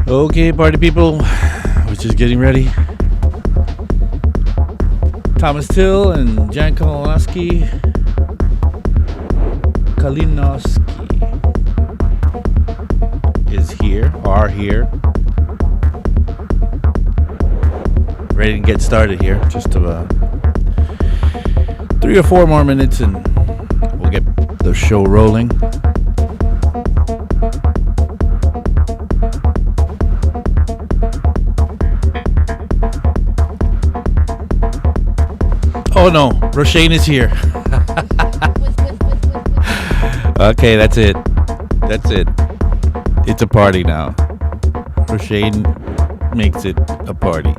Okay, party people, we're just getting ready. Thomas Till and Jan Kalinowski is here, are here. Ready to get started here. Just about 3 or 4 more minutes and we'll get the show rolling. Oh no, Roshane is here. Okay, that's it. That's it. It's a party now. Roshane makes it a party.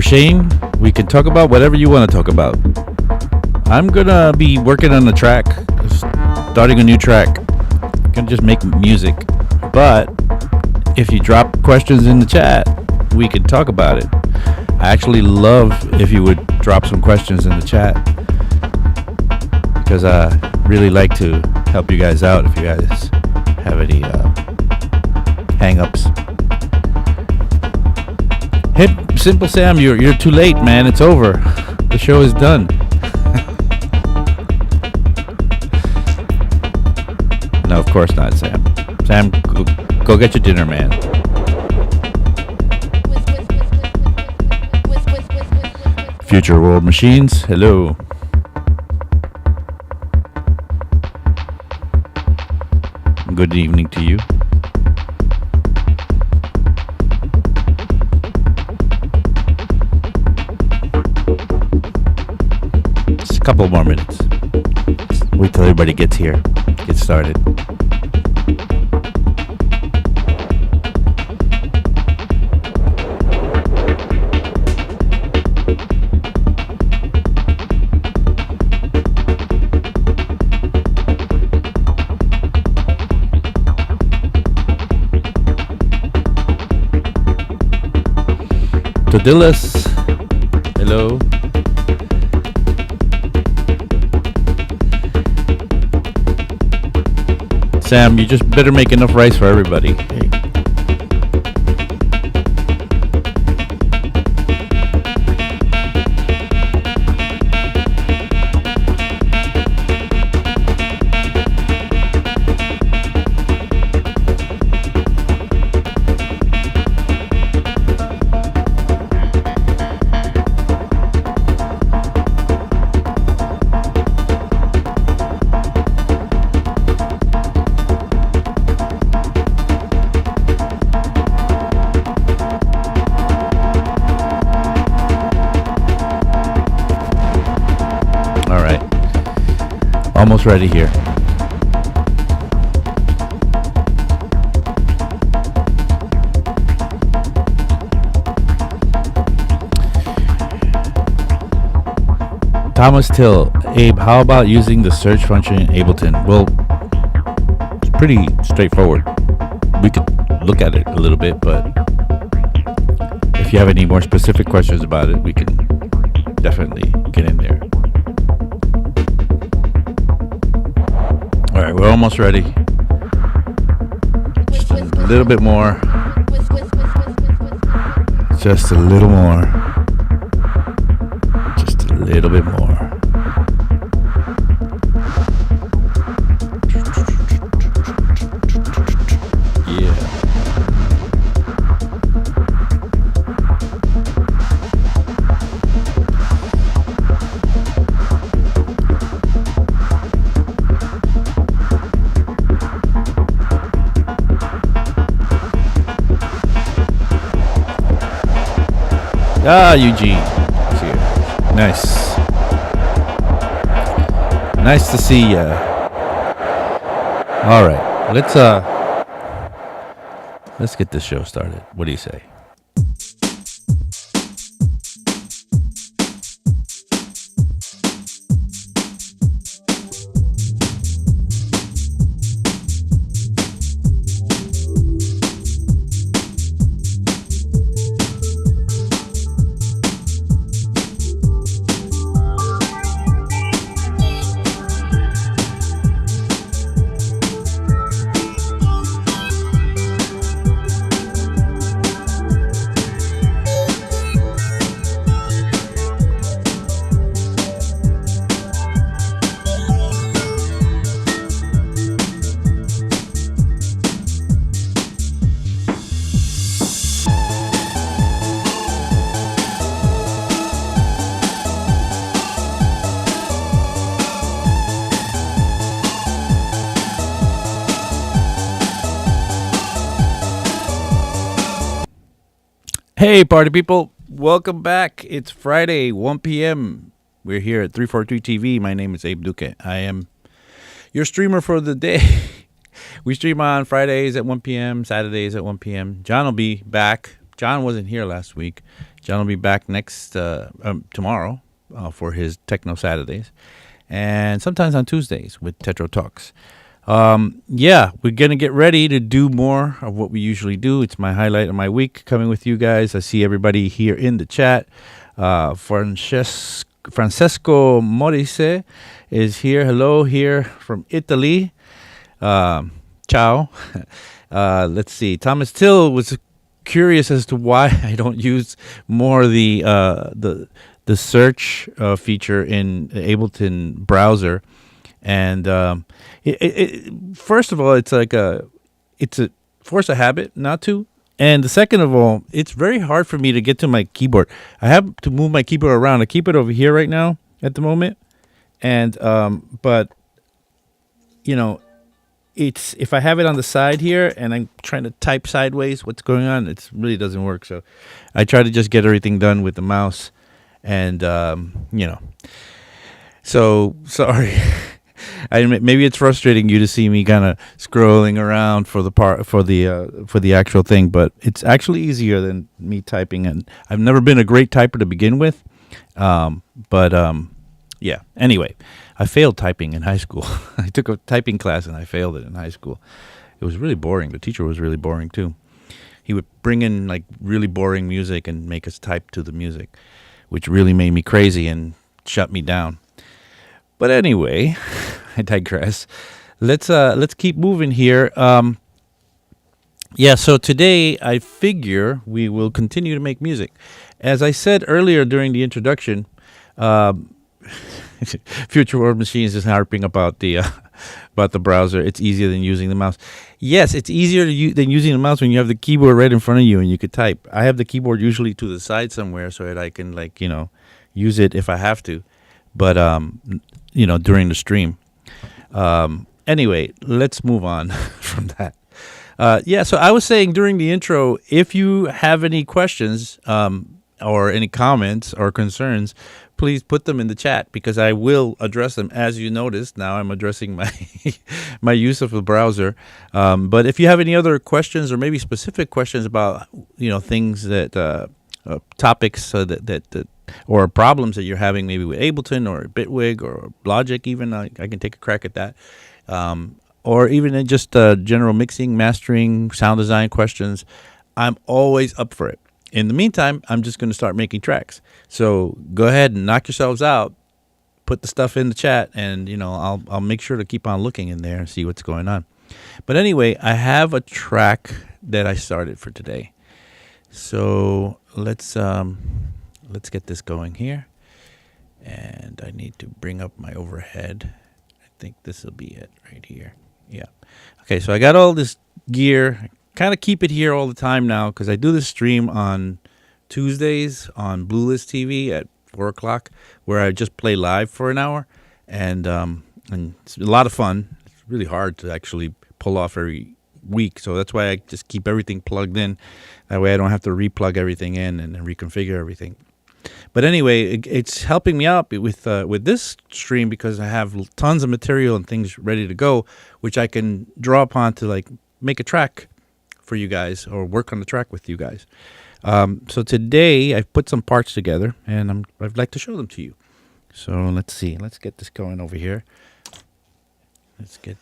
Shane, we can talk about whatever you want to talk about. I'm gonna be working on the track, starting a new track. I'm gonna just make music, but if you drop questions in the chat, we can talk about it. I actually love if you would drop some questions in the chat because I really like to help you guys out if you guys have any hang-ups. Hey, Simple Sam, you're too late, man. It's over. The show is done. No, of course not, Sam. Sam, go get your dinner, man. Future World Machines, hello. Good evening to you. Couple more minutes. Wait till everybody gets here. Get started. Todillas. Hello. Sam, you just better make enough rice for everybody. Hey. Almost ready here. Thomas Till, Abe, how about using the search function in Ableton? Well, it's pretty straightforward. We could look at it a little bit, but if you have any more specific questions about it, we can definitely get in there. All right, we're almost ready. Just a little bit more. Just a little more. Just a little bit more. Ah, Eugene. Here. Nice. Nice to see ya. All right. Let's get this show started. What do you say? Hey, party people. Welcome back. It's Friday, 1 p.m. We're here at 343 TV. My name is Abe Duque. I am your streamer for the day. We stream on Fridays at 1 p.m., Saturdays at 1 p.m. John will be back. John wasn't here last week. John will be back tomorrow for his Techno Saturdays. And sometimes on Tuesdays with Tetro Talks. We're going to get ready to do more of what we usually do. It's my highlight of my week coming with you guys. I see everybody here in the chat. Francesco Morice is here. Hello, here from Italy. Ciao. Let's see. Thomas Till was curious as to why I don't use more the search feature in the Ableton browser. And first of all, it's a force of habit not to. And the second of all, it's very hard for me to get to my keyboard. I have to move my keyboard around. I keep it over here right now at the moment. And but you know, it's if I have it on the side here and I'm trying to type sideways, what's going on? It really doesn't work. So I try to just get everything done with the mouse. And so sorry. Maybe it's frustrating you to see me kind of scrolling around for the actual thing, but it's actually easier than me typing. And I've never been a great typer to begin with, yeah. Anyway, I failed typing in high school. I took a typing class and I failed it in high school. It was really boring. The teacher was really boring too. He would bring in like really boring music and make us type to the music, which really made me crazy and shut me down. But anyway, I digress. Let's keep moving here. So today I figure we will continue to make music. As I said earlier during the introduction, Future World Machines is harping about the browser. It's easier than using the mouse. Yes, it's easier than using the mouse when you have the keyboard right in front of you and you could type. I have the keyboard usually to the side somewhere so that I can use it if I have to. But during the stream. Anyway, let's move on from that. So I was saying during the intro, if you have any questions or any comments or concerns, please put them in the chat because I will address them. As you noticed, now I'm addressing my use of the browser. But if you have any other questions or maybe specific questions about things that topics that or problems that you're having maybe with Ableton or Bitwig or Logic even, I can take a crack at that. Or even in just general mixing, mastering, sound design questions, I'm always up for it. In the meantime, I'm just going to start making tracks. So go ahead and knock yourselves out, put the stuff in the chat, and I'll make sure to keep on looking in there and see what's going on. But anyway, I have a track that I started for today. So let's get this going here. And I need to bring up my overhead. I think this will be it right here. Yeah. Okay, so I got all this gear. I kind of keep it here all the time now because I do this stream on Tuesdays on Bluelist TV at 4 o'clock where I just play live for an hour. And it's a lot of fun. It's really hard to actually pull off every week. So that's why I just keep everything plugged in. That way I don't have to replug everything in and reconfigure everything. But anyway, it's helping me out with this stream because I have tons of material and things ready to go, which I can draw upon to make a track for you guys or work on the track with you guys. So today I've put some parts together and I'd like to show them to you. So let's see. Let's get this going over here. Let's get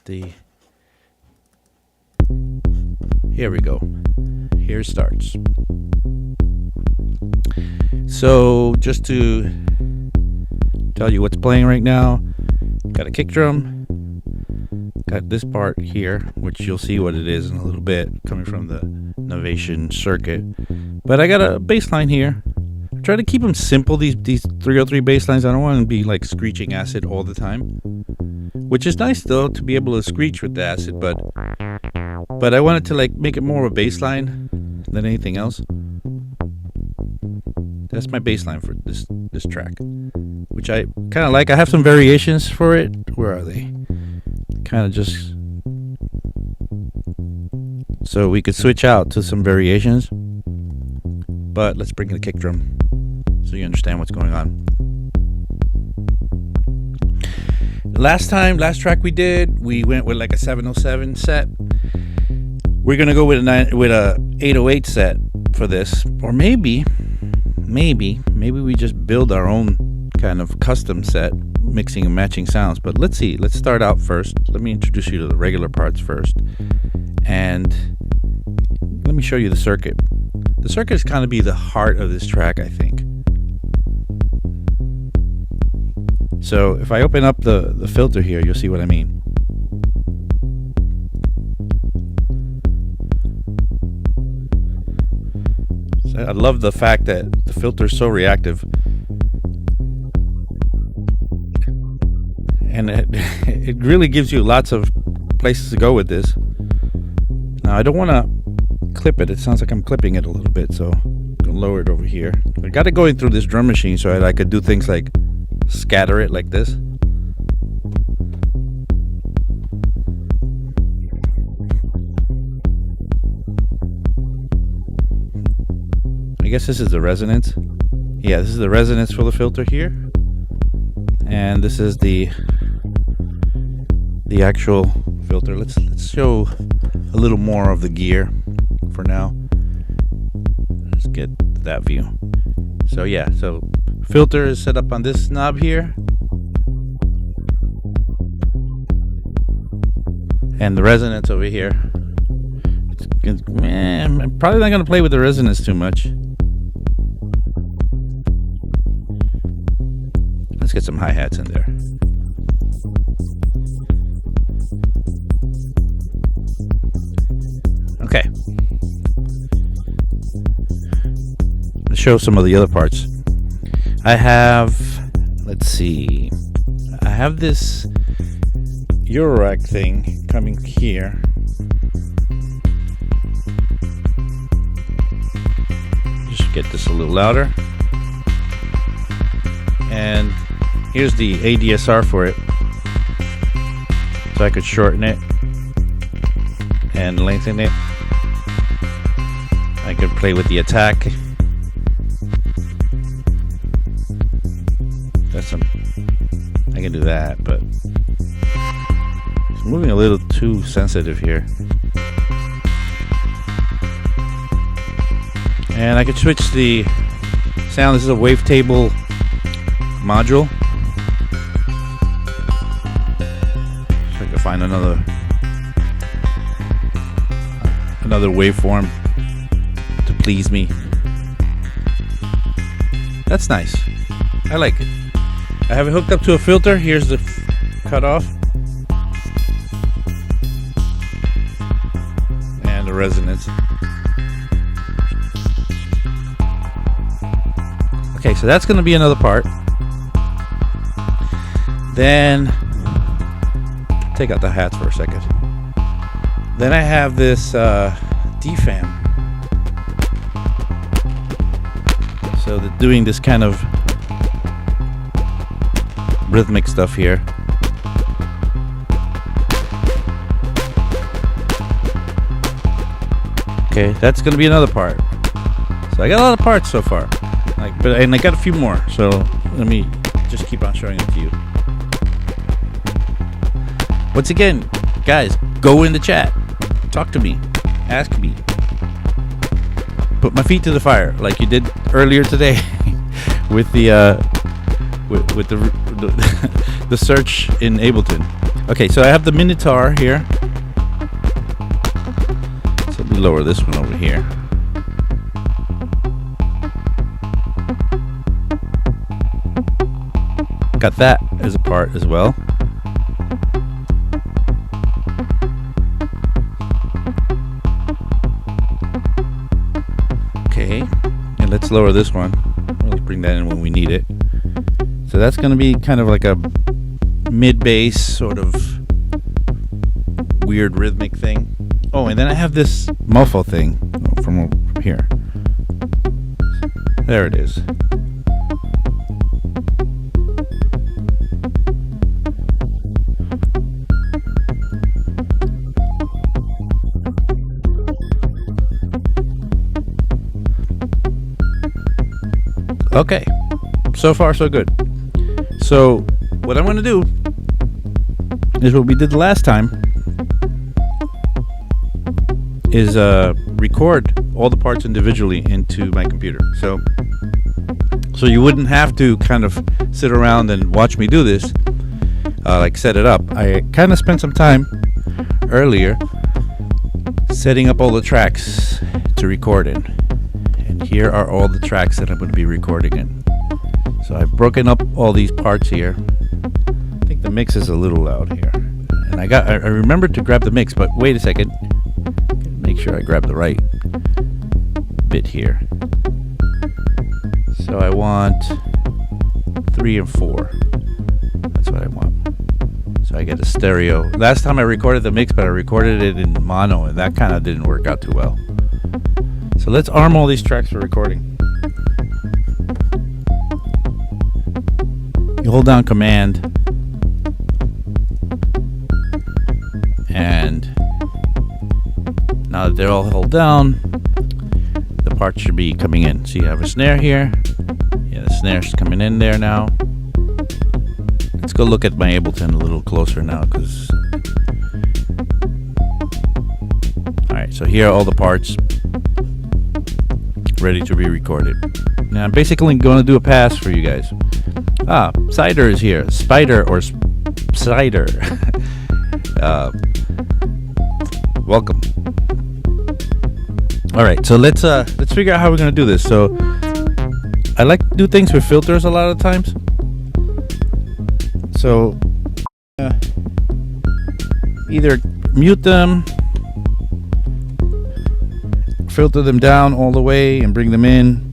here we go. Here it starts. So just to tell you what's playing right now, got a kick drum, got this part here, which you'll see what it is in a little bit, coming from the Novation circuit. But I got a bass line here. Try to keep them simple, these 303 bass lines. I don't want to be like screeching acid all the time, which is nice though to be able to screech with the acid, but I wanted to make it more of a bass line than anything else. That's my bass line for this track, which I kind of like. I have some variations for it. Where are they? Kind of just so we could switch out to some variations. but let's bring in the kick drum so you understand what's going on. Last track we did, we went with like a 707 set. We're gonna go with a 808 set for this, or maybe we just build our own kind of custom set, mixing and matching sounds. But let's see. Let's start out first. Let me introduce you to the regular parts first, and let me show you the circuit. The circuit is kind of be the heart of this track, I think. So if I open up the filter here, you'll see what I mean. So I love the fact that the filter is so reactive, and it really gives you lots of places to go with this. Now I don't want to clip it. It sounds like I'm clipping it a little bit, so I'm gonna lower it over here. I got it going through this drum machine so I could do things like scatter it like this. I guess this is the resonance. Yeah, this is the resonance for the filter here, and this is the actual filter. Let's show a little more of the gear for now. Let's get that view. So yeah, so filter is set up on this knob here, and the resonance over here. I'm probably not going to play with the resonance too much. Let's get some hi-hats in there. Okay. Let's show some of the other parts. I have, let's see, I have this Eurorack thing coming here. Just get this a little louder. And here's the ADSR for it. So I could shorten it and lengthen it. I could play with the attack. I can do that, but it's moving a little too sensitive here. And I could switch the sound. This is a wavetable module. So I can find another waveform to please me. That's nice. I like it. I have it hooked up to a filter. Here's the cutoff and the resonance. Okay, so that's going to be another part. Then take out the hats for a second. Then I have this DFAM. So they're doing this kind of rhythmic stuff here. Okay, that's gonna be another part. So I got a lot of parts so far, and I got a few more. So let me just keep on showing it to you. Once again, guys, go in the chat, talk to me, ask me, put my feet to the fire like you did earlier today with the the search in Ableton. Okay, so I have the Minotaur here. So let me lower this one over here. Got that as a part as well. Okay, and let's lower this one. Let's bring that in when we need it. So that's going to be kind of like a mid-bass sort of weird rhythmic thing. Oh, and then I have this muffle thing from here. There it is. Okay, so far so good. So what I'm going to do is what we did the last time, is record all the parts individually into my computer. So you wouldn't have to kind of sit around and watch me do this, like set it up. I kind of spent some time earlier setting up all the tracks to record in. And here are all the tracks that I'm going to be recording in. So I've broken up all these parts here. I think the mix is a little loud here. And I remembered to grab the mix, but wait a second. Make sure I grab the right bit here. So I want 3 and 4. That's what I want. So I get a stereo. Last time I recorded the mix, but I recorded it in mono, and that kind of didn't work out too well. So let's arm all these tracks for recording. You hold down Command, and now that they're all held down, the parts should be coming in. So you have a snare here. Yeah, the snare's coming in there now. Let's go look at my Ableton a little closer now, because alright, so here are all the parts ready to be recorded. Now I'm basically going to do a pass for you guys. Cider is here. Spider or Cider. Welcome. Alright, so let's figure out how we're going to do this. So I like to do things with filters a lot of times. So either mute them, filter them down all the way, and bring them in.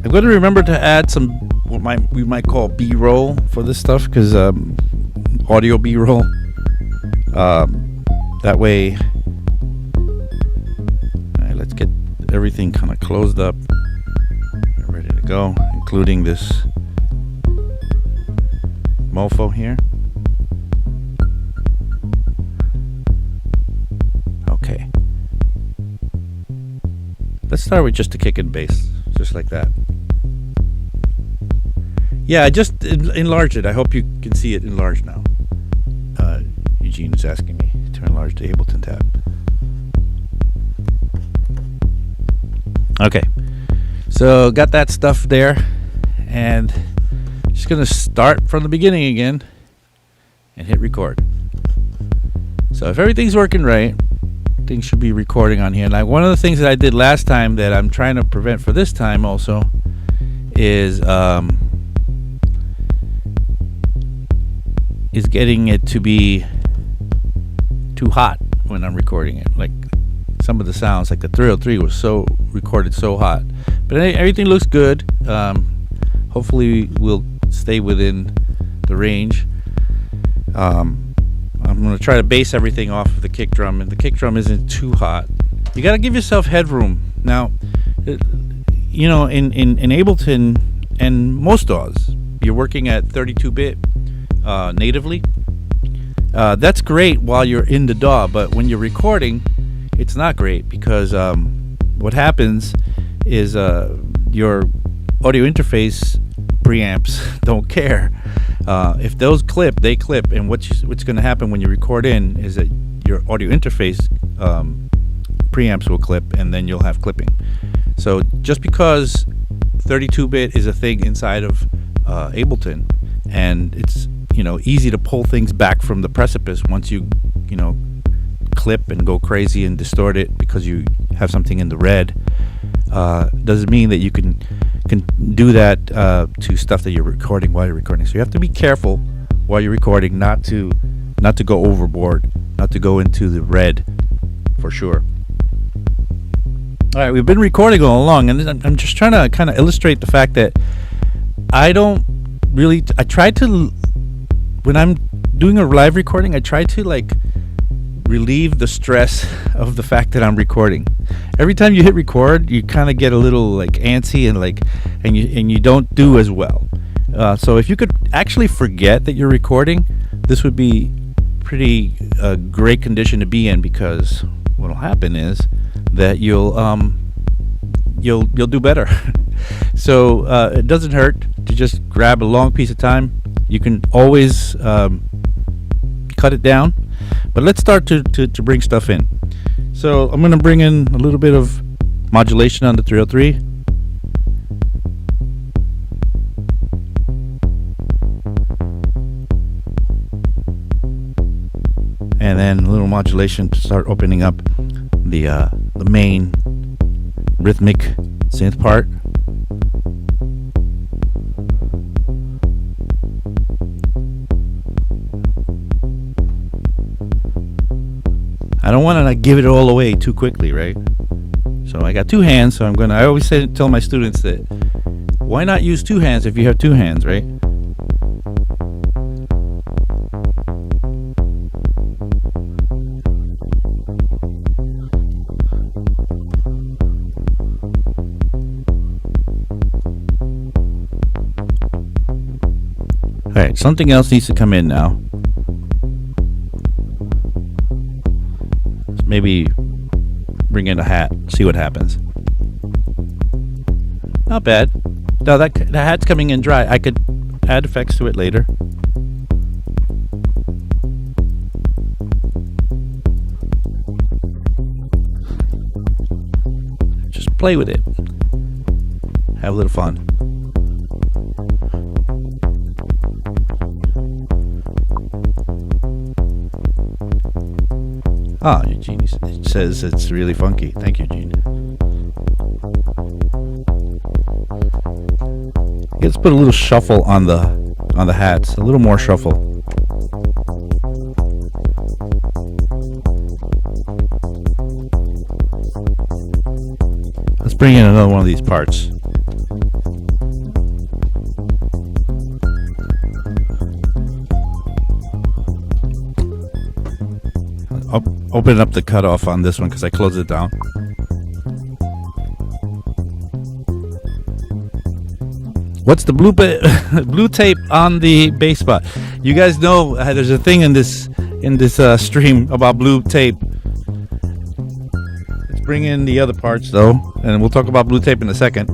I'm going to remember to add some what we might call B-roll for this stuff, because audio B-roll. That way, all right, let's get everything kind of closed up, ready to go, including this mofo here. Okay. Let's start with just the kick and bass, just like that. Yeah, I just enlarged it. I hope you can see it enlarged now. Eugene is asking me to enlarge the Ableton tab. Okay, so got that stuff there, and just gonna start from the beginning again and hit record. So if everything's working right, things should be recording on here. Now, one of the things that I did last time that I'm trying to prevent for this time also is getting it to be too hot when I'm recording it. Like some of the sounds, like the 303 was recorded so hot, but everything looks good. Hopefully we'll stay within the range. I'm going to try to base everything off of the kick drum, and the kick drum isn't too hot. You got to give yourself headroom. Now, you know, in Ableton and most DAWs, you're working at 32-bit natively. That's great while you're in the DAW, but when you're recording, it's not great, because what happens is your audio interface preamps don't care. If those clip, they clip, and what's going to happen when you record in is that your audio interface preamps will clip, and then you'll have clipping. So just because 32-bit is a thing inside of Ableton, and it's, you know, easy to pull things back from the precipice once you know, clip and go crazy and distort it because you have something in the red, doesn't mean that you can do that to stuff that you're recording while you're recording. So you have to be careful while you're recording not to go overboard, not to go into the red, for sure. All right, we've been recording all along, and I'm just trying to kind of illustrate the fact that I try to, when I'm doing a live recording, I try to like relieve the stress of the fact that I'm recording. Every time you hit record, you kind of get a little like antsy and you don't do as well. So if you could actually forget that you're recording, this would be pretty great condition to be in, because what'll happen is that you'll you'll do better. So it doesn't hurt to just grab a long piece of time. You can always cut it down, but let's start to bring stuff in. So I'm going to bring in a little bit of modulation on the 303. And then a little modulation to start opening up the main rhythmic synth part. I don't want to give it all away too quickly, right? So I got two hands, so I always tell my students that why not use two hands if you have two hands, right? All right, something else needs to come in now. Maybe bring in a hat, see what happens. Not bad. No, the hat's coming in dry. I could add effects to it later. Just play with it. Have a little fun. Ah, Eugene says it's really funky. Thank you, Gene. Let's put a little shuffle on the hats. A little more shuffle. Let's bring in another one of these parts. Open up the cutoff on this one because I closed it down. What's the blue tape on the bass spot? You guys know there's a thing in this stream about blue tape. Let's bring in the other parts though, and we'll talk about blue tape in a second.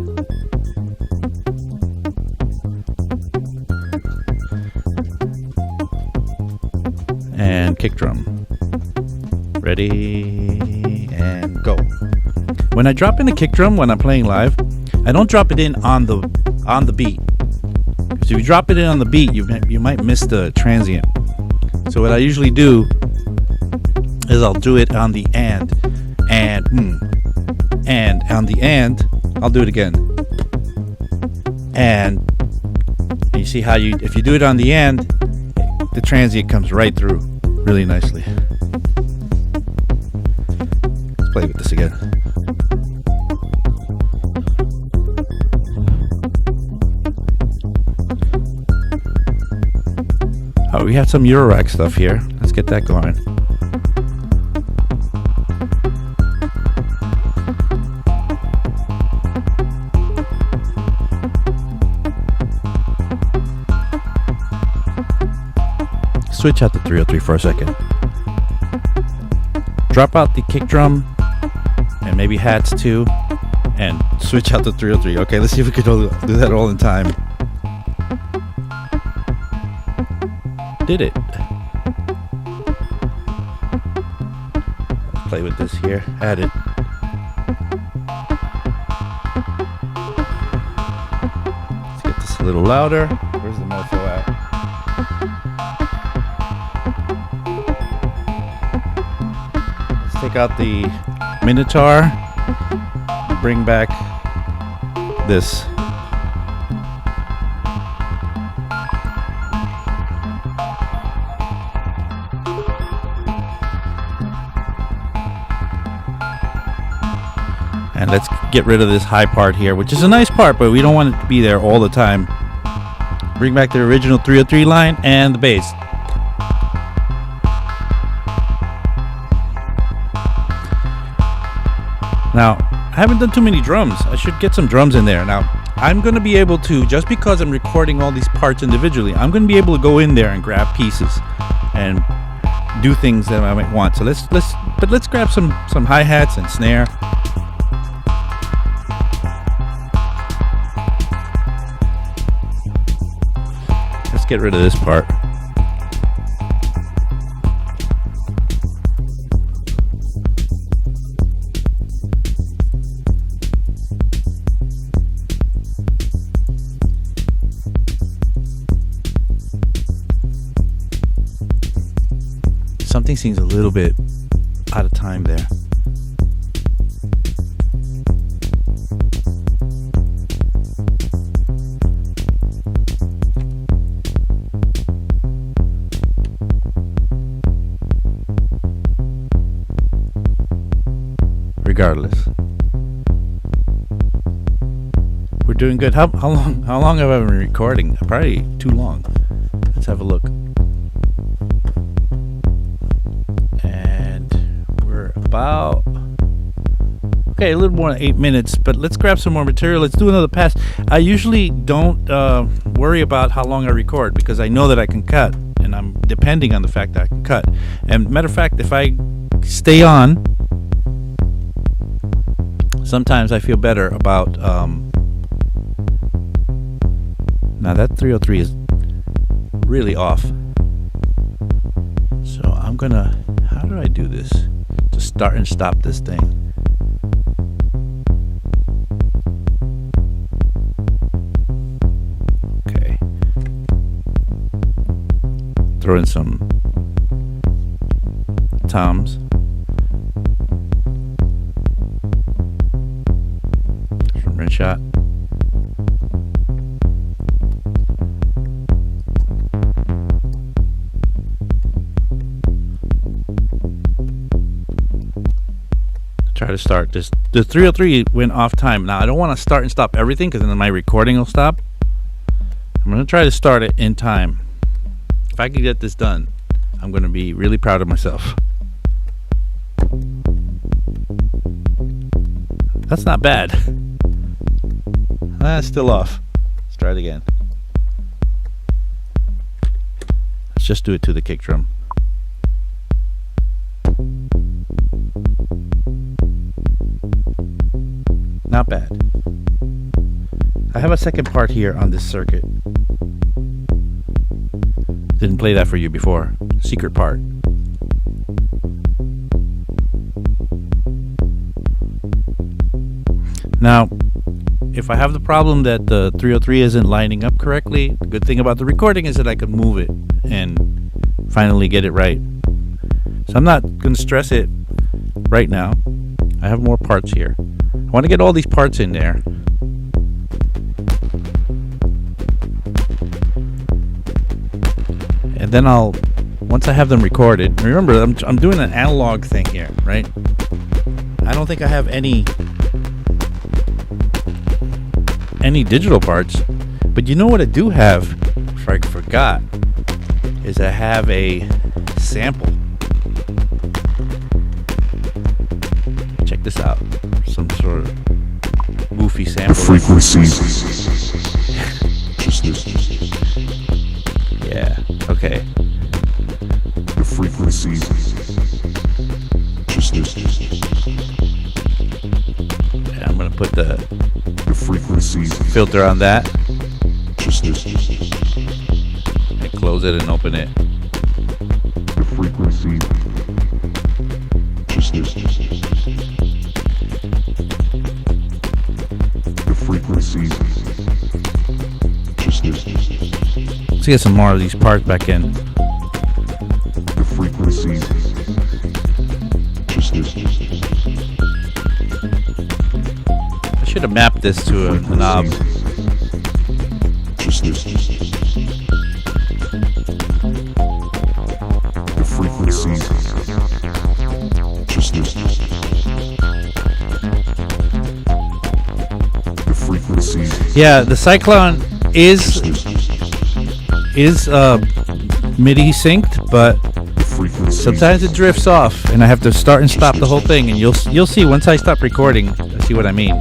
And kick drum. Ready and go. When I drop in the kick drum when I'm playing live, I don't drop it in on the beat. Because if you drop it in on the beat, you might miss the transient. So what I usually do is I'll do it on the and on the and I'll do it again. And you see how if you do it on the end, the transient comes right through really nicely. Play with this again. Oh, we have some Eurorack stuff here. Let's get that going. Switch out the 303 for a second. Drop out the kick drum and maybe hats too, and switch out the 303. Okay, let's see if we can do that all in time. Did it. Let's play with this here. Add it. Let's get this a little louder. Where's the mofo at? Let's take out the Minotaur, bring back this. And let's get rid of this high part here, which is a nice part, but we don't want it to be there all the time. Bring back the original 303 line and the bass. Now, I haven't done too many drums. I should get some drums in there. Now, I'm going to be able to, just because I'm recording all these parts individually, I'm going to be able to go in there and grab pieces and do things that I might want. So let's grab some hi-hats and snare. get rid of this part. Something seems a little bit out of time there. Regardless, we're doing good. How long have I been recording? Probably too long. Let's have a look. And we're about okay, a little more than 8 minutes. But let's grab some more material. Let's do another pass. I usually don't worry about how long I record because I know that I can cut, and I'm depending on the fact that I can cut. And matter of fact, if I stay on, sometimes I feel better about now that 303 is really off, so I'm gonna, how do I do this to start and stop this thing? Okay, throw in some toms. Rim shot. Try to start this. The 303 went off time. Now I don't want to start and stop everything because then my recording will stop. I'm going to try to start it in time. If I can get this done, I'm going to be really proud of myself. That's not bad. That's still off. Let's try it again. Let's just do it to the kick drum. Not bad. I have a second part here on this circuit. Didn't play that for you before. Secret part. Now, if I have the problem that the 303 isn't lining up correctly, the good thing about the recording is that I can move it and finally get it right. So I'm not going to stress it right now. I have more parts here. I want to get all these parts in there. And then once I have them recorded, remember I'm doing an analog thing here, right? I don't think I have any digital parts, but you know what I do have, if I forgot, is I have a sample. Check this out. Some sort of goofy sample. Frequencies. Yeah, okay. The frequencies. Yeah, I'm gonna put the frequencies filter on that. And close it and open it. The frequencies. The frequencies. Let's get some more of these parts back in. The frequencies. I should have mapped this to a knob. The frequencies. The frequencies. Yeah, the Cyclone is MIDI synced, but sometimes it drifts off, and I have to start and stop the whole thing. And you'll see once I stop recording, see what I mean.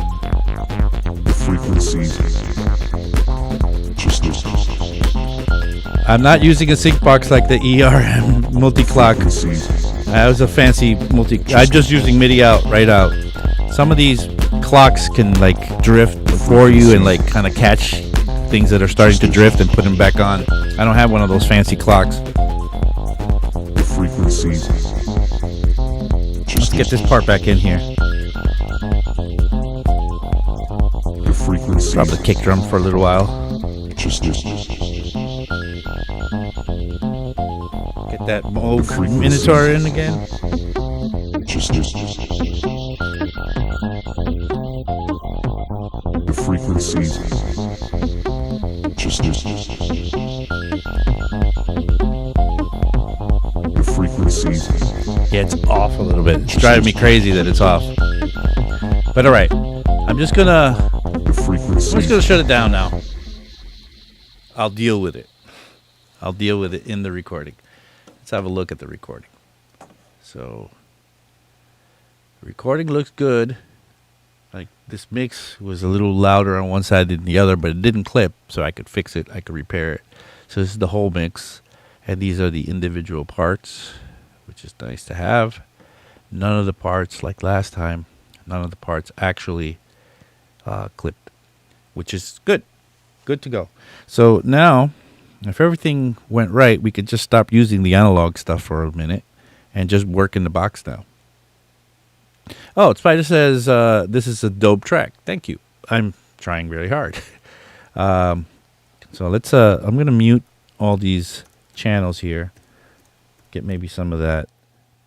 I'm not using a sync box like the ERM multi-clock. That was a fancy I'm just using MIDI out, right out. Some of these clocks can like drift for you and like kind of catch things that are starting to drift and put them back on. I don't have one of those fancy clocks. The frequencies. Let's get this part back in here. The frequencies. Drop the kick drum for a little while. Get that Moog Minotaur in again. The frequencies. The frequencies. Yeah, it's off a little bit. It's driving me crazy that it's off. But all right, I'm just gonna shut it down now. I'll deal with it. I'll deal with it in the recording. Let's have a look at the recording. So, the recording looks good. Like, this mix was a little louder on one side than the other, but it didn't clip, so I could fix it. I could repair it. So this is the whole mix, and these are the individual parts, which is nice to have. None of the parts, like last time, none of the parts actually clipped, which is good. Good to go. So now, if everything went right, we could just stop using the analog stuff for a minute and just work in the box now. Oh, Spider says, this is a dope track. Thank you. I'm trying really hard. So let's, I'm going to mute all these channels here. Get maybe some of that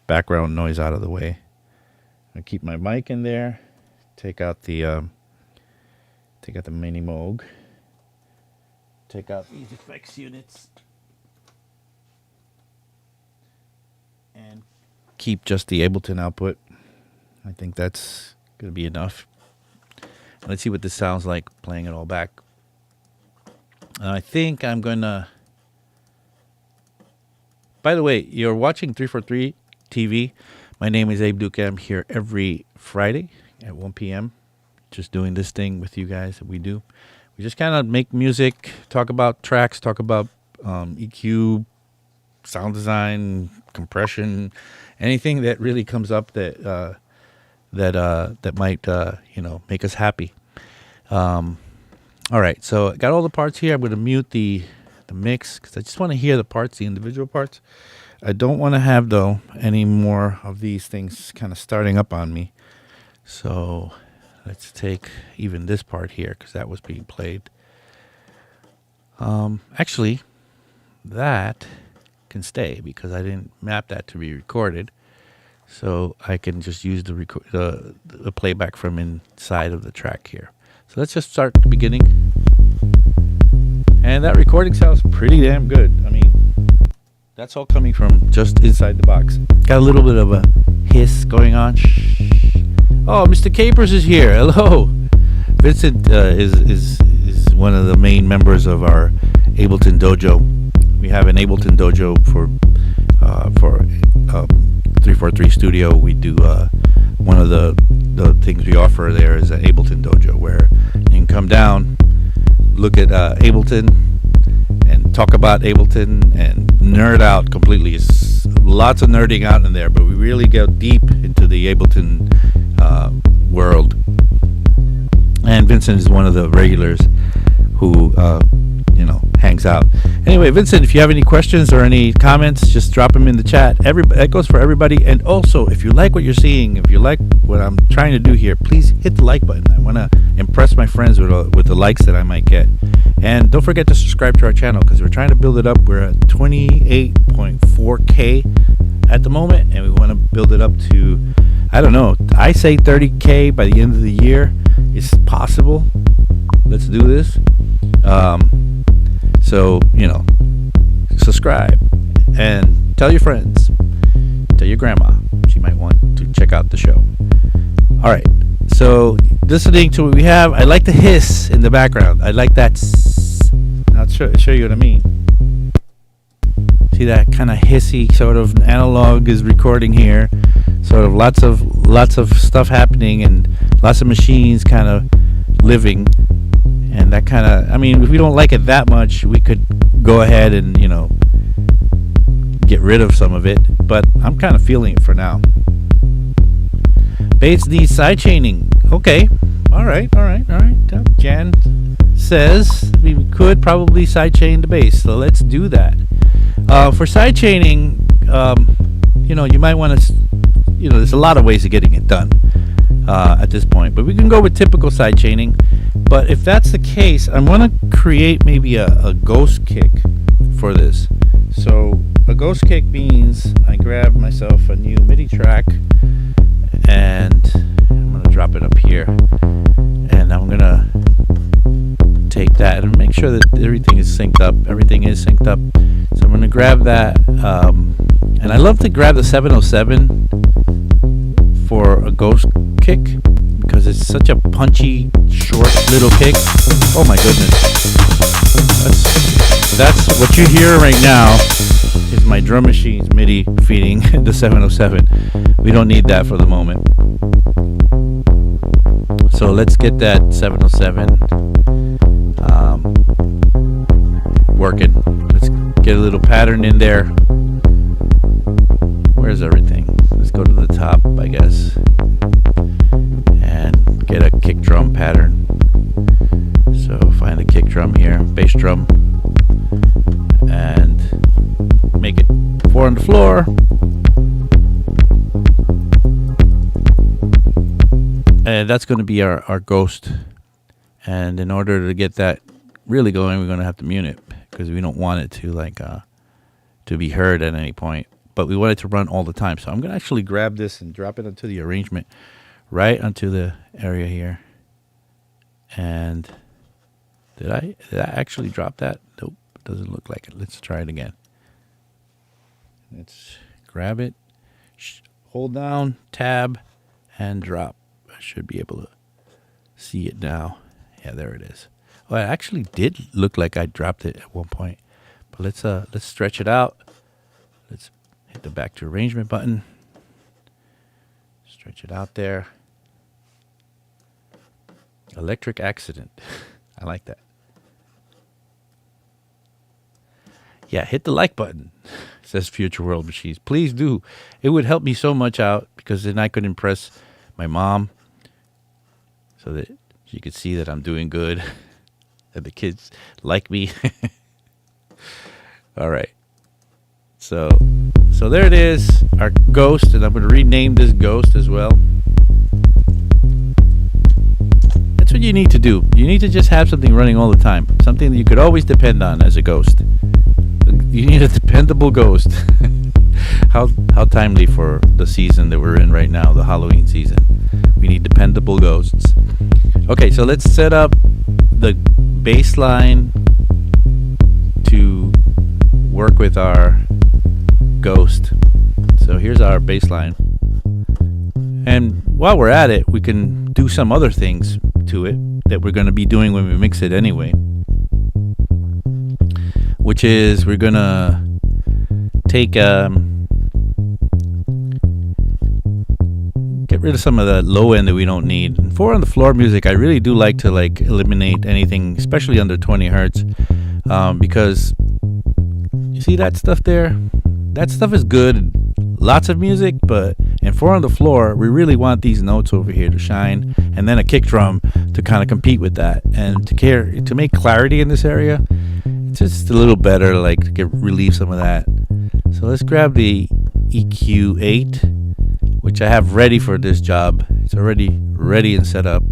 background noise out of the way. I keep my mic in there. Take out the mini Moog. Take out these effects units. And keep just the Ableton output. I think that's going to be enough. Let's see what this sounds like playing it all back. I think I'm going to... By the way, you're watching 343 TV. My name is Abe Duque. I'm here every Friday at 1 p.m. just doing this thing with you guys that we do. We just kind of make music, talk about tracks, talk about EQ, sound design, compression, anything that really comes up that might make us happy. All right, so I got all the parts here. I'm going to mute the mix because I just want to hear the parts, the individual parts. I don't want to have though any more of these things kind of starting up on me. So let's take even this part here because that was being played. Actually, that can stay because I didn't map that to be recorded. So I can just use the playback from inside of the track here. So let's just start at the beginning. And that recording sounds pretty damn good. I mean, that's all coming from just inside the box. Got a little bit of a hiss going on. Oh, Mr. Capers is here. Hello. Vincent is one of the main members of our Ableton Dojo. We have an Ableton Dojo for 343 Studio. We do one of the things we offer there is an Ableton Dojo where you can come down, look at Ableton, and talk about Ableton and nerd out completely. It's lots of nerding out in there, but we really go deep into the Ableton world. And Vincent is one of the regulars who hangs out. Anyway, Vincent, if you have any questions or any comments, just drop them in the chat. That goes for everybody. And also, if you like what you're seeing, if you like what I'm trying to do here, please hit the like button. I want to impress my friends with the likes that I might get. And don't forget to subscribe to our channel because we're trying to build it up. We're at 28.4K at the moment, and we want to build it up to, I don't know, I say 30K by the end of the year. It's possible. Let's do this. So, subscribe and tell your friends, tell your grandma. She might want to check out the show. All right. So, listening to what we have, I like the hiss in the background. I like that. I'll show you what I mean. See that kind of hissy sort of analog is recording here. Sort of lots of stuff happening and lots of machines kind of living. And that kind of, I mean, if we don't like it that much, we could go ahead and, get rid of some of it. But I'm kind of feeling it for now. Bates needs sidechaining. Okay. All right. Jan, says we could probably sidechain the bass. So let's do that. For sidechaining, you might want to, there's a lot of ways of getting it done at this point. But we can go with typical sidechaining. But if that's the case, I'm going to create maybe a ghost kick for this. So a ghost kick means I grab myself a new MIDI track and I'm going to drop it up here. And I'm going to take that and make sure that everything is synced up. Everything is synced up. So I'm going to grab that. And I love to grab the 707 for a ghost kick because it's such a punchy, short little kick. Oh my goodness. That's what you hear right now is my drum machine's MIDI feeding the 707. We don't need that for the moment. So let's get that 707 working. Let's get a little pattern in there. Where's everything? Let's go to the top, I guess, and get a kick drum pattern. So find a kick drum here, bass drum, and make it 4 on the floor. And that's going to be our ghost. And in order to get that really going, we're going to have to mute it because we don't want it to be heard at any point. But we want it to run all the time. So I'm going to actually grab this and drop it onto the arrangement, right onto the area here. And did I actually drop that? Nope, doesn't look like it. Let's try it again. Let's grab it, hold down, tab, and drop. I should be able to see it now. Yeah, there it is. Well, it actually did look like I dropped it at one point. But let's stretch it out. Let's hit the back to arrangement button. Stretch it out there. Electric accident. I like that. Yeah, hit the like button, says Future World Machines. Please do. It would help me so much out because then I could impress my mom so that she could see that I'm doing good and the kids like me. All right. So there it is, our ghost, and I'm going to rename this ghost as well. That's what you need to do. You need to just have something running all the time, something that you could always depend on as a ghost. You need a dependable ghost. How timely for the season that we're in right now, the Halloween season. We need dependable ghosts. Okay, so let's set up the bass line to work with our ghost. So here's our bass line. And while we're at it, we can do some other things to it that we're going to be doing when we mix it anyway. Which is we're going to take get rid of some of the low end that we don't need. And 4 on the floor music, I really do like to eliminate anything, especially under 20 hertz, because you see that stuff there? That stuff is good. Lots of music, but in 4 on the floor, we really want these notes over here to shine, and then a kick drum to kind of compete with that, and to make clarity in this area. It's just a little better, to relieve some of that. So let's grab the EQ8, which I have ready for this job. It's already ready and set up.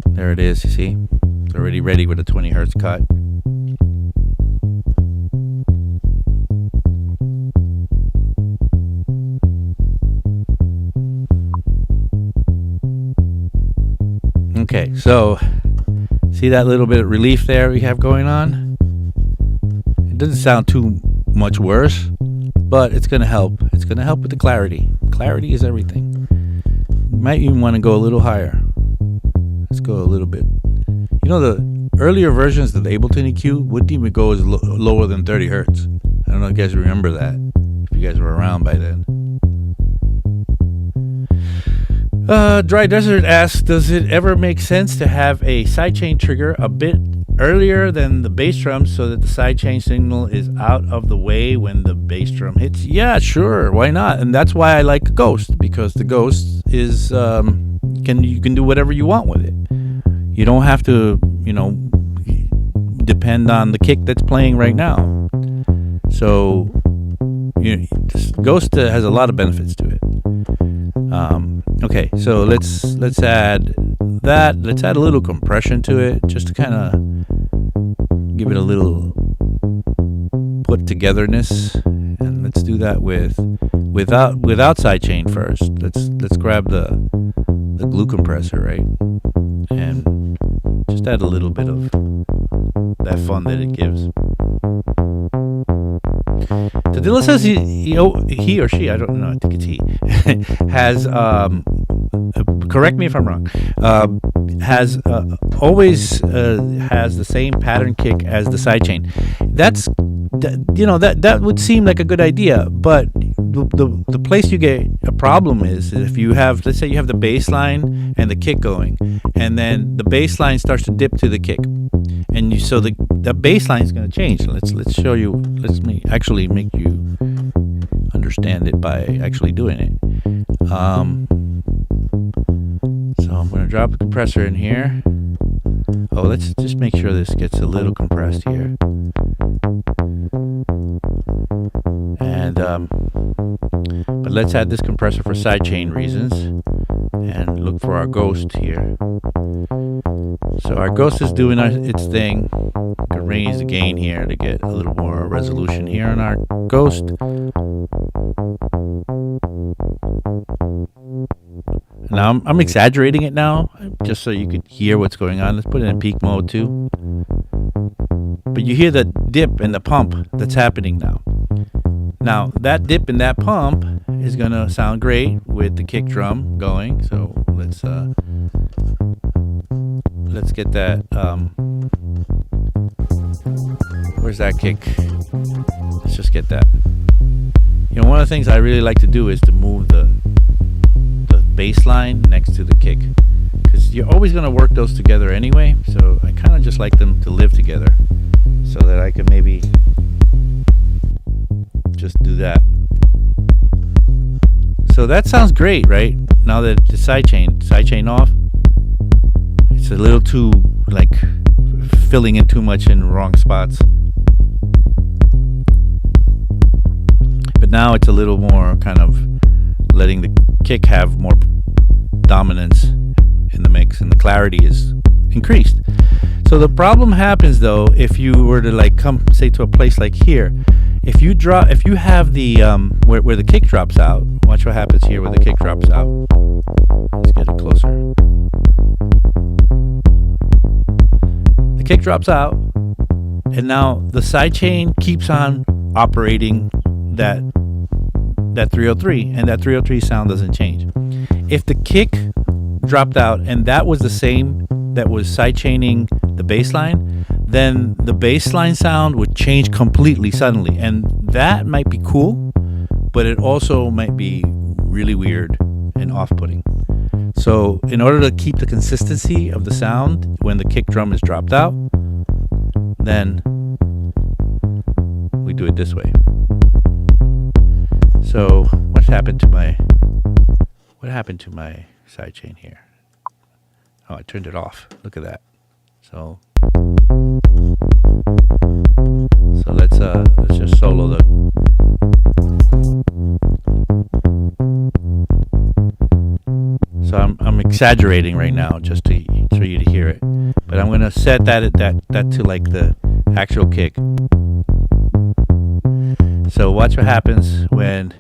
There it is, you see? It's already ready with a 20 hertz cut. Okay, so see that little bit of relief there we have going on? It doesn't sound too much worse, but it's going to help. It's going to help with the clarity. Clarity is everything. You might even want to go a little higher. Let's go a little bit. You know, the earlier versions of the Ableton EQ wouldn't even go as lower than 30 hertz. I don't know if you guys remember that, if you guys were around by then. Dry Desert asks, does it ever make sense to have a sidechain trigger a bit earlier than the bass drum so that the sidechain signal is out of the way when the bass drum hits? Yeah, sure, why not? And that's why I like Ghost, because the Ghost is you can do whatever you want with it. You don't have to depend on the kick that's playing right now. So Ghost has a lot of benefits to it. Okay, so let's add that. Let's add a little compression to it, just to kind of give it a little put togetherness. And let's do that without sidechain first. Let's grab the glue compressor, right, and just add a little bit of that fun that it gives. Tadilla says he or she, I don't know, I think it's he, has, correct me if I'm wrong, has always has the same pattern kick as the sidechain. That would seem like a good idea, but the place you get a problem is if you have, let's say you have the bass line and the kick going, and then the bass line starts to dip to the kick, and so the bass line is going to change. Let's show you. Let's actually make you understand it by actually doing it. So I'm going to drop a compressor in here. Oh, let's just make sure this gets a little compressed here. And but let's add this compressor for sidechain reasons, and look for our Ghost here. So our Ghost is doing its thing. Can raise the gain here to get a little more resolution here on our Ghost. Now I'm exaggerating it now, just so you could hear what's going on. Let's put it in peak mode too. But you hear the dip and the pump that's happening now. Now that dip and that pump is gonna sound great with the kick drum going. So let's get that. Where's that kick? Let's just get that. One of the things I really like to do is to move the bass line next to the kick, because you're always going to work those together anyway. So I kind of just like them to live together, so that I can maybe just do that. So that sounds great, right? Now that the sidechain off, it's a little too like filling in too much in wrong spots. But now it's a little more kind of letting the kick have more dominance in the mix, and the clarity is increased. So the problem happens though if you were to like come say to a place like here. If you have the where the kick drops out, watch what happens here where the kick drops out. Let's get it closer. The kick drops out, and now the sidechain keeps on operating that 303, and that 303 sound doesn't change. If the kick dropped out and that was the same that was sidechaining the bass line, then the bass line sound would change completely suddenly, and that might be cool, but it also might be really weird and off-putting. So in order to keep the consistency of the sound when the kick drum is dropped out, then we do it this way. So what happened to my sidechain here? Oh, I turned it off. Look at that. So let's just solo the. So I'm exaggerating right now just for you to hear it, but I'm gonna set that to like the actual kick. So watch what happens when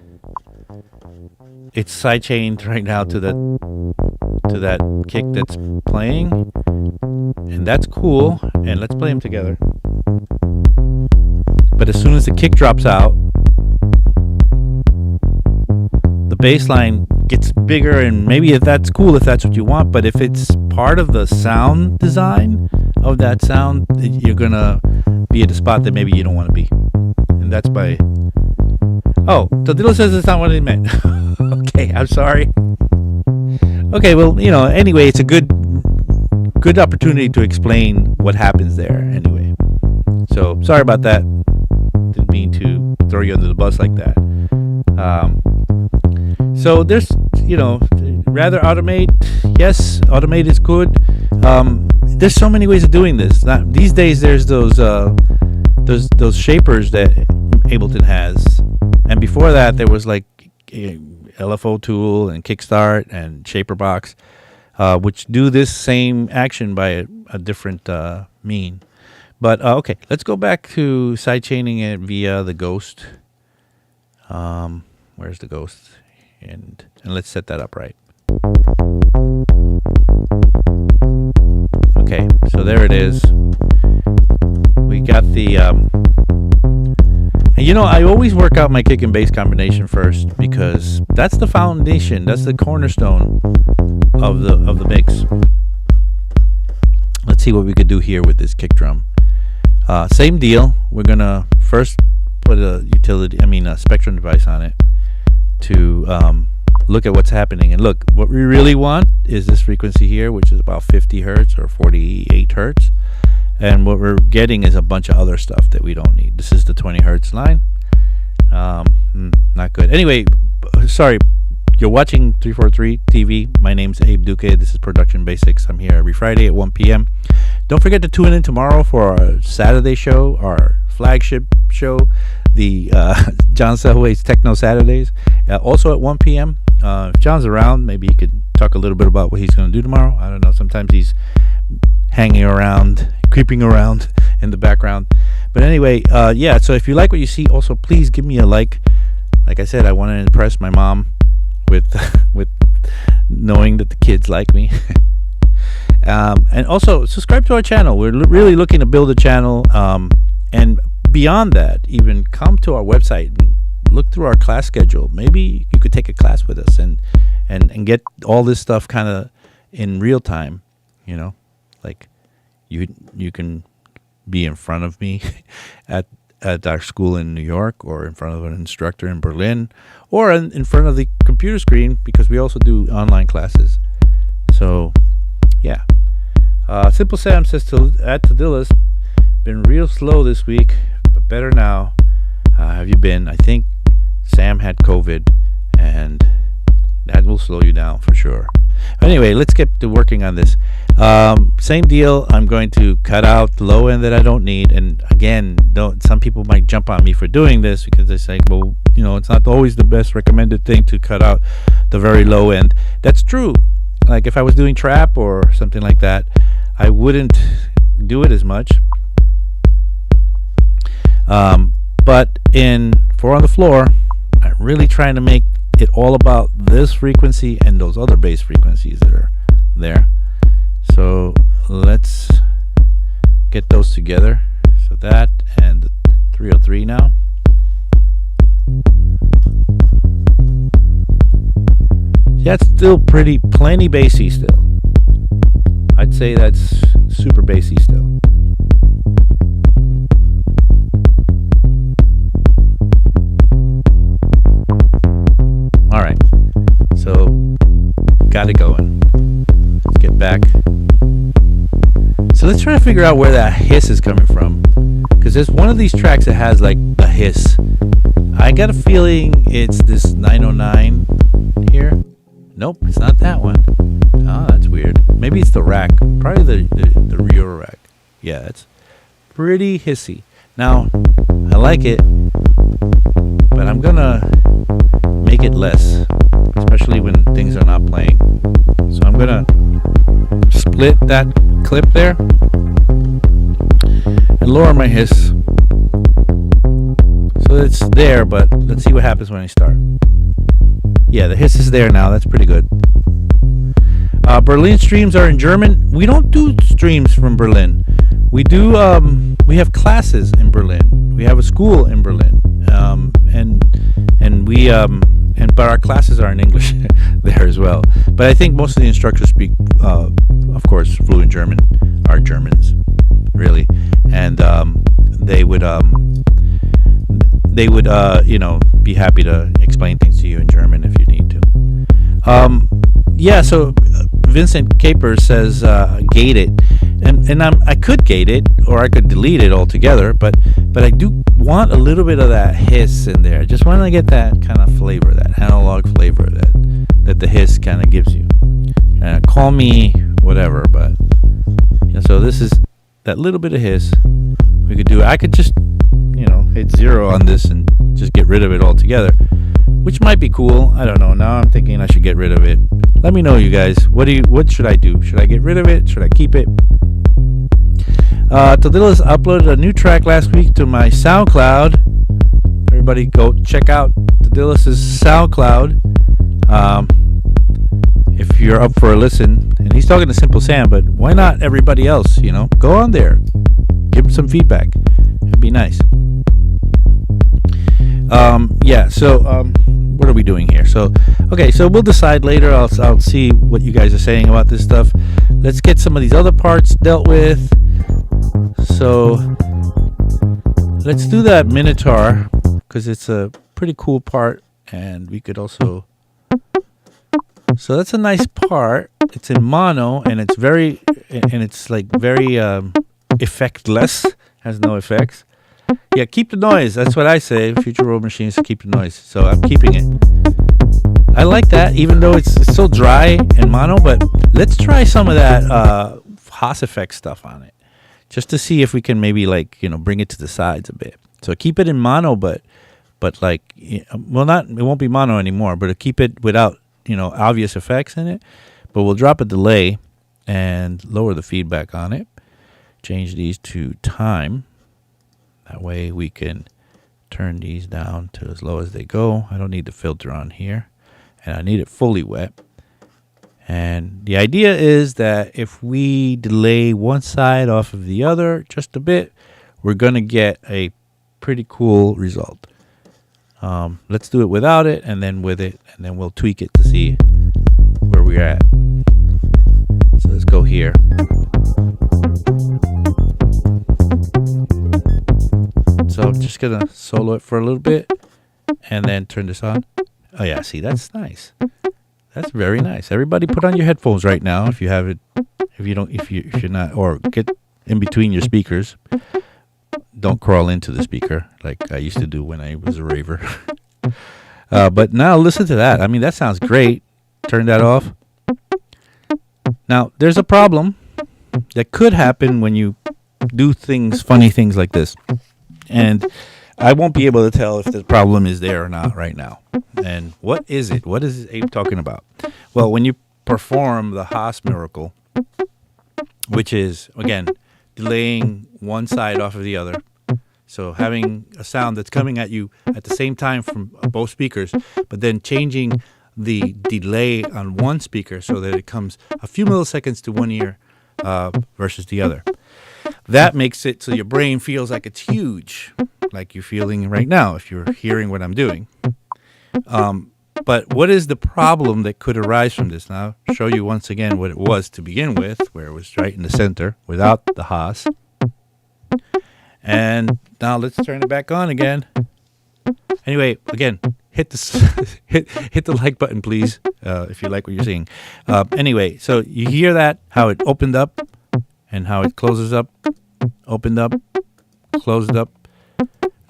it's sidechained right now to that kick that's playing, and that's cool. And let's play them together. But as soon as the kick drops out, the bass line gets bigger, and maybe if that's cool, if that's what you want. But if it's part of the sound design of that sound, you're gonna be at a spot that maybe you don't want to be. And that's by. Oh, Tadillo says it's not what he meant. Okay, I'm sorry. Okay, well, anyway, it's a good opportunity to explain what happens there anyway. So, sorry about that. Didn't mean to throw you under the bus like that. So there's, rather automate. Yes, automate is good. there's so many ways of doing this. These days, there's those shapers that Ableton has, and before that, there was like LFO Tool and Kickstart and Shaperbox, which do this same action by a different mean. But okay, let's go back to sidechaining it via the Ghost. Where's the Ghost? And let's set that up right. Okay, so there it is. We got the and I always work out my kick and bass combination first, because that's the foundation, that's the cornerstone of the mix. Let's see what we could do here with this kick drum. Same deal. We're gonna first put a spectrum device on it to look at what's happening. And look, what we really want is this frequency here, which is about 50 hertz or 48 hertz. And what we're getting is a bunch of other stuff that we don't need. This is the 20 hertz line. Not good. Anyway, sorry. You're watching 343 TV. My name's Abe Duque. This is Production Basics. I'm here every Friday at 1 p.m. Don't forget to tune in tomorrow for our Saturday show, our flagship show, the John Selway's Techno Saturdays, also at 1 p.m. If John's around, maybe he could talk a little bit about what he's going to do tomorrow. I don't know. Sometimes he's hanging around, creeping around in the background. But anyway, so if you like what you see, also please give me a like. Like I said, I want to impress my mom with knowing that the kids like me. And also subscribe to our channel. We're really looking to build a channel, and beyond that, even come to our website and look through our class schedule. Maybe you could take a class with us and get all this stuff kind of in real time. Like you can be in front of me at our school in New York, or in front of an instructor in Berlin, or in front of the computer screen, because we also do online classes. So, yeah. Simple Sam says at Tadillas, been real slow this week, but better now. Have you been? I think Sam had COVID, and that will slow you down for sure. Anyway, let's get to working on this. Same deal. I'm going to cut out the low end that I don't need. And again, some people might jump on me for doing this, because they say, well, it's not always the best recommended thing to cut out the very low end. That's true. Like if I was doing trap or something like that, I wouldn't do it as much. But in 4 on the Floor, I'm really trying to make it all about this frequency and those other bass frequencies that are there. So let's get those together. So that and the 303 now. That's still plenty bassy still. I'd say that's super bassy still. All right, so got it going. Let's get back. So let's try to figure out where that hiss is coming from, because there's one of these tracks that has like a hiss. I got a feeling it's this 909 here. Nope, it's not that one. Oh, that's weird. Maybe it's the rack. Probably the rear rack. Yeah, it's pretty hissy. Now, I like it, but I'm gonna make it less, especially when things are not playing. So I'm gonna split that clip there and lower my hiss. So it's there, but let's see what happens when I start. Yeah, the hiss is there now. That's pretty good. Berlin streams are in German. We don't do streams from Berlin. We do. We have classes in Berlin. We have a school in Berlin, but our classes are in English there as well. But I think most of the instructors speak, of course, fluent German. Are Germans, really, and they would be happy to explain things to you in German if you need to. So Vincent Capers says gate it, and I could gate it, or I could delete it altogether, but I do want a little bit of that hiss in there. Just want to get that kind of flavor, that analog flavor that the hiss kind of gives you. Call me whatever, but And so this is that little bit of hiss. We could do. I could just, hit 0 on this and just get rid of it altogether, which might be cool. I don't know. Now I'm thinking I should get rid of it. Let me know, you guys. What should I do? Should I get rid of it? Should I keep it? Tadillas uploaded a new track last week to my SoundCloud. Everybody go check out Tadillas' SoundCloud. If you're up for a listen. And he's talking to Simple Sam, but why not everybody else, Go on there. Give him some feedback. It'd be nice. What are we doing here? So we'll decide later. I'll see what you guys are saying about this stuff. Let's get some of these other parts dealt with. So let's do that Minotaur, because it's a pretty cool part, and we could also. So that's a nice part. It's in mono, and it's very effectless. Has no effects. Yeah, keep the noise. That's what I say. Future Road Machines, keep the noise. So I'm keeping it. I like that, even though it's still dry and mono. But let's try some of that Haas effect stuff on it, just to see if we can maybe bring it to the sides a bit. So keep it in mono, but it won't be mono anymore. But keep it without obvious effects in it. But we'll drop a delay and lower the feedback on it. Change these to time. That way we can turn these down to as low as they go. I don't need the filter on here, and I need it fully wet. And the idea is that if we delay one side off of the other just a bit, we're going to get a pretty cool result. Let's do it without it and then with it, and then we'll tweak it to see where we're at. So let's go here. So I'm just going to solo it for a little bit and then turn this on. Oh yeah, see, that's nice. That's very nice. Everybody put on your headphones right now if you have it. If you're not, or get in between your speakers. Don't crawl into the speaker like I used to do when I was a raver. But now listen to that. I mean, that sounds great. Turn that off. Now, there's a problem that could happen when you do funny things like this. And I won't be able to tell if the problem is there or not right now. And what is it? What is Abe talking about? Well, when you perform the Haas miracle, which is, again, delaying one side off of the other. So having a sound that's coming at you at the same time from both speakers, but then changing the delay on one speaker so that it comes a few milliseconds to one ear versus the other. That makes it so your brain feels like it's huge, like you're feeling right now if you're hearing what I'm doing. But what is the problem that could arise from this? Now, I'll show you once again what it was to begin with, where it was right in the center without the Haas. And now let's turn it back on again. Anyway, again, hit the hit the like button, please, if you like what you're seeing. Anyway, so you hear that, how it opened up and how it closes up, opened up, closed up.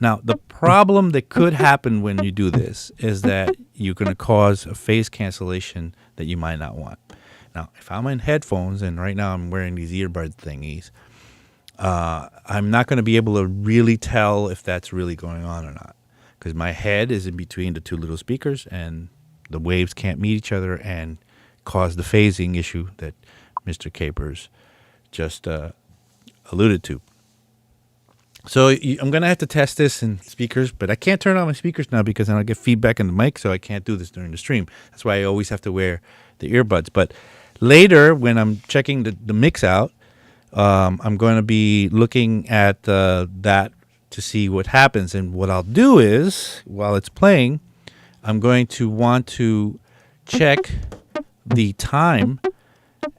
Now, the problem that could happen when you do this is that you're going to cause a phase cancellation that you might not want. Now, if I'm in headphones, and right now I'm wearing these earbud thingies, I'm not going to be able to really tell if that's really going on or not, because my head is in between the two little speakers, and the waves can't meet each other and cause the phasing issue that Mr. Capers just alluded to. So I'm going to have to test this in speakers, but I can't turn on my speakers now because then I'll get feedback in the mic, so I can't do this during the stream. That's why I always have to wear the earbuds. But later, when I'm checking the mix out, I'm going to be looking at that to see what happens. And what I'll do is, while it's playing, I'm going to want to check the time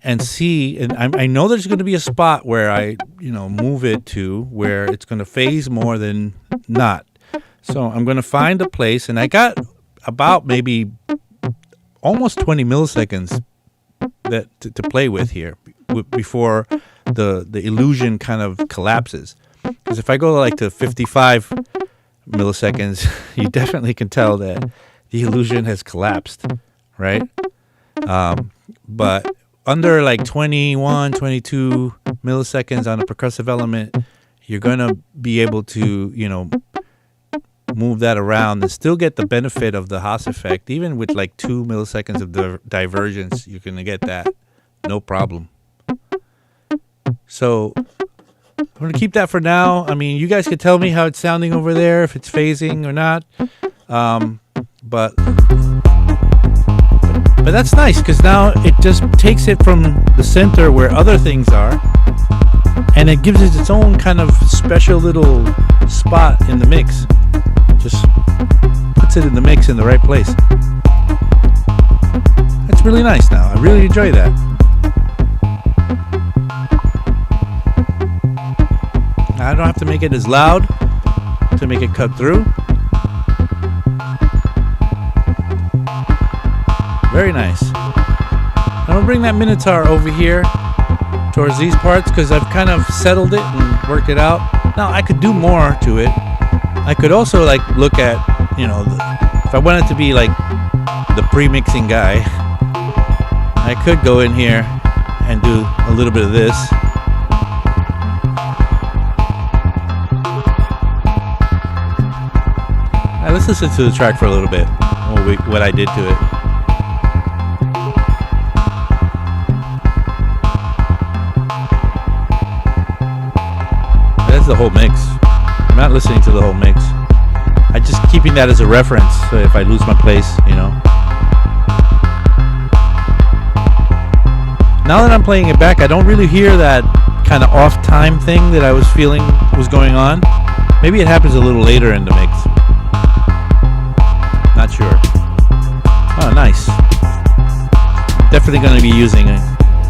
and see, and I know there's going to be a spot where I, move it to where it's going to phase more than not. So I'm going to find a place, and I got about maybe almost 20 milliseconds that to play with here before the illusion kind of collapses. Because if I go to 55 milliseconds, you definitely can tell that the illusion has collapsed, right? But under 21, 22 milliseconds on a percussive element, you're going to be able to, move that around and still get the benefit of the Haas effect. Even with like 2 milliseconds of divergence, you're going to get that. No problem. So I'm going to keep that for now. I mean, you guys could tell me how it's sounding over there, if it's phasing or not. But that's nice, because now it just takes it from the center where other things are, and it gives it its own kind of special little spot in the mix. Just puts it in the mix in the right place. That's really nice now. I really enjoy that. I don't have to make it as loud to make it cut through. Very nice. I'm going to bring that Minotaur over here towards these parts, because I've kind of settled it and worked it out. Now, I could do more to it. I could also look at, if I wanted to be like the pre-mixing guy, I could go in here and do a little bit of this. All right, let's listen to the track for a little bit, what I did to it. That's the whole mix. I'm not listening to the whole mix. I'm just keeping that as a reference, so if I lose my place, Now that I'm playing it back, I don't really hear that kind of off time thing that I was feeling was going on. Maybe it happens a little later in the mix. Not sure. Oh, nice. Definitely going to be using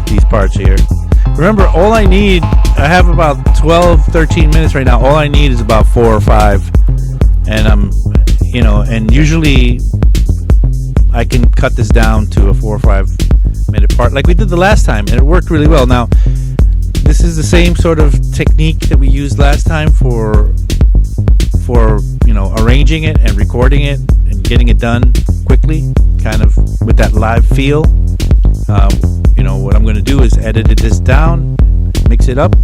these parts here. Remember, I have about 12, 13 minutes right now. All I need is about 4 or 5. And and usually I can cut this down to a 4 or 5 minute part like we did the last time, and it worked really well. Now, this is the same sort of technique that we used last time for arranging it and recording it and getting it done quickly, kind of with that live feel. What I'm going to do is edit this down, mix it up,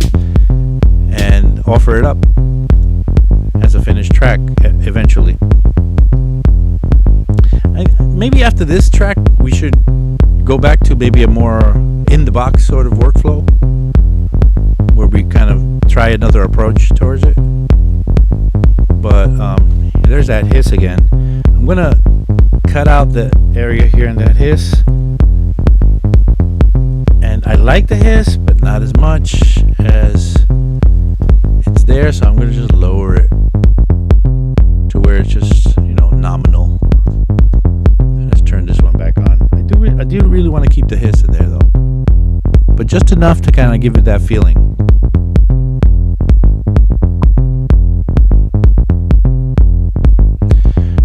and offer it up as a finished track eventually. Maybe after this track, we should go back to maybe a more in-the-box sort of workflow, where we kind of try another approach towards it. But there's that hiss again. I'm going to cut out the area here in that hiss. And I like the hiss, but not as much as it's there, so I'm going to just lower it to where it's just, nominal. And let's turn this one back on. I do really want to keep the hiss in there, though, but just enough to kind of give it that feeling.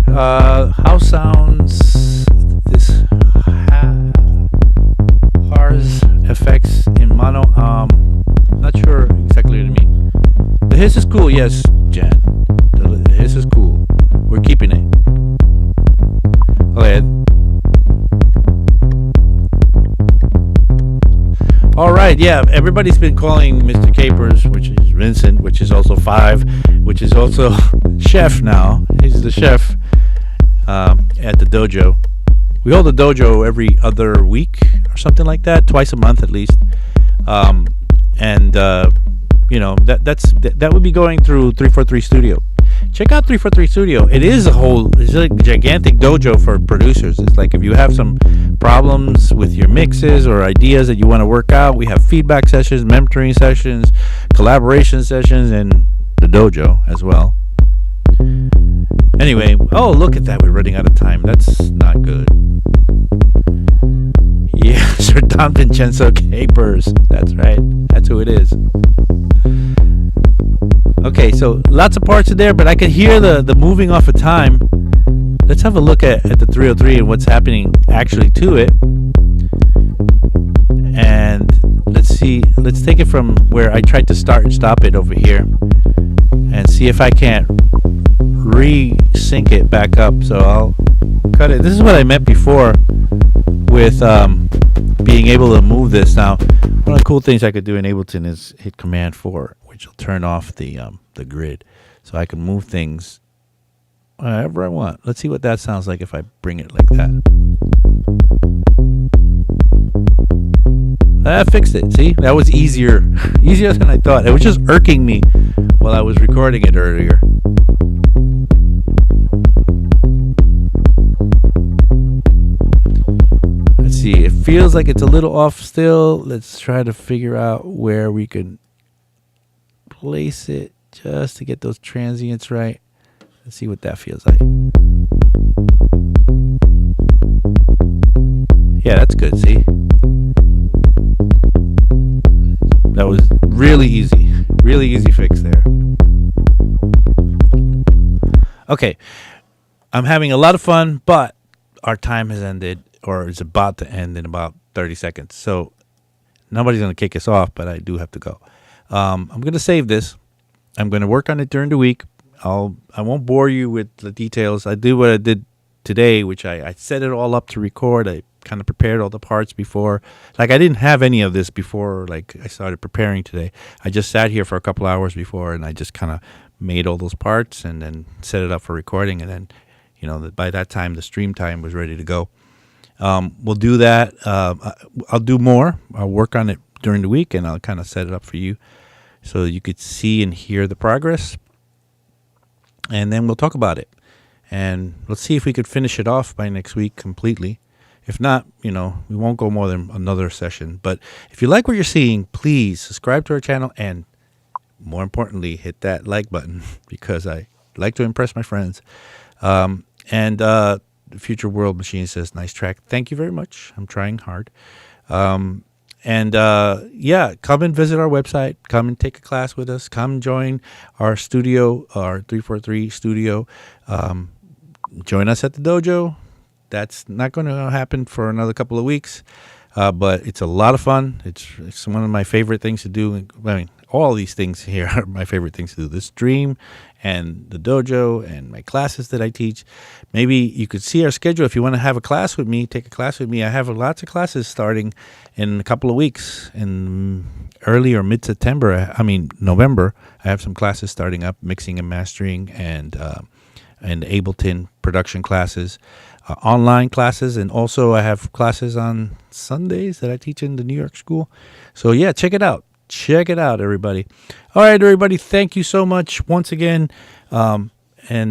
How sounds this Hars effects in mono? Not sure exactly what I mean. The hiss is cool, yes, Jan. The hiss is cool. We're keeping it. Okay. All right, yeah. Everybody's been calling Mr. Capers, which is Vincent, which is also 5, which is also chef now. He's the chef at the dojo. We hold the dojo every other week or something like that, twice a month at least. That would be going through 343 Studio. Check out 343 Studio. It's a gigantic dojo for producers. It's like if you have some problems with your mixes or ideas that you want to work out, we have feedback sessions, mentoring sessions, collaboration sessions, and the dojo as well. Anyway, oh, look at that. We're running out of time. That's not good. Yeah, Sir Don Vincenzo Capers. That's right. That's who it is. Okay, so lots of parts in there, but I could hear the moving off of time. Let's have a look at the 303 and what's happening actually to it. And let's take it from where I tried to start and stop it over here and see if I can't re-sync it back up. So I'll cut it. This is what I meant before with being able to move this. Now, One of the cool things I could do in Ableton is hit Command 4, which will turn off the grid, so I can move things wherever I want. Let's see what that sounds like if I bring it like that. That fixed it. See, that was easier than I thought. It was just irking me while I was recording it earlier. Let's see. It feels like it's a little off still. Let's try to figure out where we can place it just to get those transients right. Let's see what that feels like. Yeah, that's good. See? That was really easy fix there. Okay, I'm having a lot of fun, but our time has ended, or is about to end in about 30 seconds. So nobody's going to kick us off, but I do have to go. I'm going to save this. I'm going to work on it during the week. I won't bore you with the details. I do what I did today, which I set it all up to record. I kind of prepared all the parts before. Like, I didn't have any of this before, like, I started preparing today. I just sat here for a couple hours before, and I just kind of made all those parts and then set it up for recording. And then, by that time, the stream time was ready to go. We'll do that. I'll do more. I'll work on it during the week, and I'll kind of set it up for you so you could see and hear the progress. And then we'll talk about it. And let's see if we could finish it off by next week completely. If not, we won't go more than another session. But if you like what you're seeing, please subscribe to our channel, and more importantly, hit that like button, because I like to impress my friends. The Future World Machine says, nice track. Thank you very much. I'm trying hard. Come and visit our website. Come and take a class with us. Come join our studio, our 343 studio. Join us at the dojo. That's not going to happen for another couple of weeks, but it's a lot of fun. It's one of my favorite things to do. I mean, all these things here are my favorite things to do. The stream and the dojo and my classes that I teach. Maybe you could see our schedule. If you want to have a class with me, take a class with me. I have lots of classes starting in a couple of weeks in early or mid-September. November. I have some classes starting up, mixing and mastering, and Ableton production classes, online classes, and also I have classes on Sundays that I teach in the New York school. So yeah, check it out. Check it out, everybody. All right, everybody, thank you so much once again. And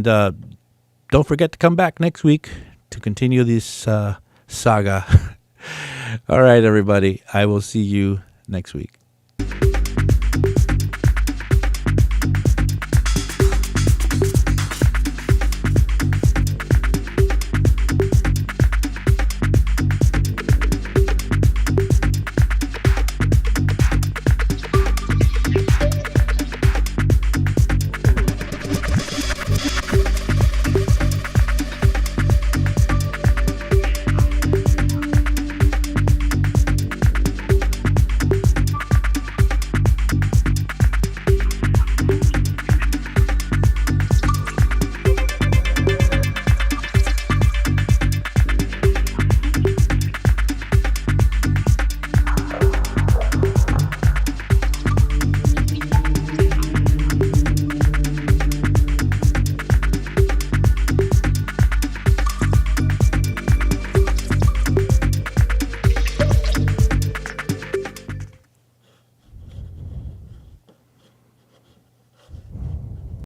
don't forget to come back next week to continue this saga. All right, everybody, I will see you next week.